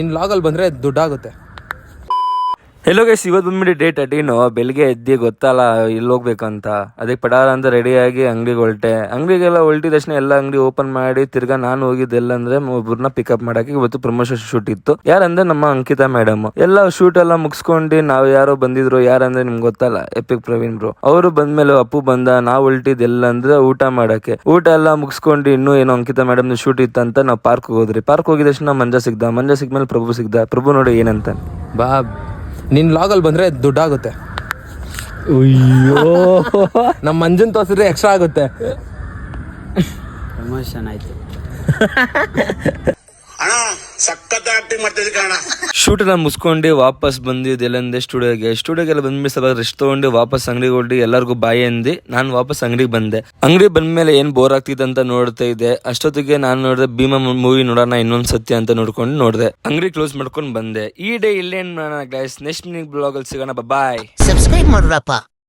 ನಿನ್ನ ಲಾಗಲ್ಲಿ ಬಂದರೆ ದುಡ್ಡಾಗುತ್ತೆ. Hello guys, ಇವತ್ತು ಬಂದ್ಬಿಟ್ಟು ಡೇ 13. ಬೆಳಿಗ್ಗೆ ಎದ್ದು ಗೊತ್ತಲ್ಲ ಎಲ್ಲಿ ಹೋಗ್ಬೇಕಂತ. ಅದಕ್ಕೆ ಪಡಾರ ಅಂತ ರೆಡಿಯಾಗಿ ಅಂಗಡಿಗೆ ಹೊರಟೆ. ಅಂಗಡಿಗೆಲ್ಲ ಹೊರಟಿದ ತಕ್ಷಣ ಎಲ್ಲ ಅಂಗಡಿ ಓಪನ್ ಮಾಡಿ ತಿರ್ಗಾ ನಾನು ಹೋಗಿದ್ದೆಲ್ಲ ಅಂದ್ರೆ ಒಬ್ಬರನ್ನ ಪಿಕಪ್ ಮಾಡಕ್ಕೆ. ಇವತ್ತು ಪ್ರಮೋಷನ್ ಶೂಟ್ ಇತ್ತು. ಯಾರಂದ್ರೆ ನಮ್ಮ ಅಂಕಿತಾ ಮೇಡಮ್. ಎಲ್ಲ ಶೂಟ್ ಎಲ್ಲ ಮುಗಿಸ್ಕೊಂಡು ನಾವು ಯಾರೋ ಬಂದಿದ್ರು. ಯಾರಂದ್ರೆ ನಿಮ್ಗೆ ಗೊತ್ತಲ್ಲ, ಎಪಿಕ್ ಪ್ರವೀಣ್ ಬ್ರೋ. ಅವರು ಬಂದ್ಮೇಲೆ ಅಪ್ಪು ಬಂದ. ನಾವು ಹೊರಟಿದ್ ಎಲ್ಲ ಅಂದ್ರೆ ಊಟ ಮಾಡಕ್ಕೆ. ಊಟ ಎಲ್ಲ ಮುಗಿಸ್ಕೊಂಡು ಇನ್ನೂ ಏನೋ ಅಂಕಿತಾ ಮೇಡಮ್ ಶೂಟ್ ಇತ್ತಂತ ನಾವು ಪಾರ್ಕ್ ಹೋದ್ರಿ. ಪಾರ್ಕ್ ಹೋಗಿದ ತಕ್ಷಣ ಮಂಜ ಸಿಗ್ಮೇಲೆ ಪ್ರಭು ಸಿಗ್ದ. ಪ್ರಭು ನೋಡಿ ಏನಂತ, ಬಾ ನಿನ್ನ ಲಾಗಲ್ಲಿ ಬಂದರೆ ದುಡ್ಡಾಗುತ್ತೆ. ಅಯ್ಯೋ ನಮ್ಮ ಮಂಜನ್ ತೋರಿಸಿದ್ರೆ ಎಕ್ಸ್ಟ್ರಾ ಆಗುತ್ತೆ. ಪ್ರಮೋಷನ್ ಆಯ್ತು. ಶೂಟ್ ಎಲ್ಲ ಮುಗಿಸ್ಕೊಂಡು ವಾಪಸ್ ಬಂದಿದ್ದು ಎಲ್ಲಂದೆ ಸ್ಟುಡಿಯೋಗೆಲ್ಲ ಬಂದ್ಮೇಲೆ ಸ್ವಲ್ಪ ರೆಸ್ಟ್ ತಗೊಂಡು ವಾಪಸ್ ಅಂಗಡಿಗೆ ಹೊರಟಿ ಎಲ್ಲರಿಗೂ ಬಾಯಿ ಅಂದಿ ನಾನು ವಾಪಸ್ ಅಂಗಡಿಗೆ ಬಂದೆ. ಅಂಗಡಿ ಬಂದ್ಮೇಲೆ ಏನ್ ಬೋರ್ ಆಗ್ತಿದೆ ಅಂತ ನೋಡ್ತಾ ಇದ್ದೆ. ಅಷ್ಟೊತ್ತಿಗೆ ನಾನು ನೋಡಿದೆ ಭೀಮಾ ಮೂವಿ ನೋಡೋಣ ಇನ್ನೊಂದ್ ಸತ್ಯ ಅಂತ ನೋಡ್ಕೊಂಡು ನೋಡಿದೆ. ಅಂಗಡಿ ಕ್ಲೋಸ್ ಮಾಡ್ಕೊಂಡು ಬಂದೆ. ಈ ಡೇ ಇಲ್ಲೇನ್ ಗೈಸ್, ನೆಕ್ಸ್ಟ್ ಬ್ಲಾಗ್ ಅಲ್ಲಿ ಸಿಗೋಣ. ಬಾಯ್. ಸಬ್ಸ್ಕ್ರೈಬ್ ಮಾಡ್ರಪ್ಪ.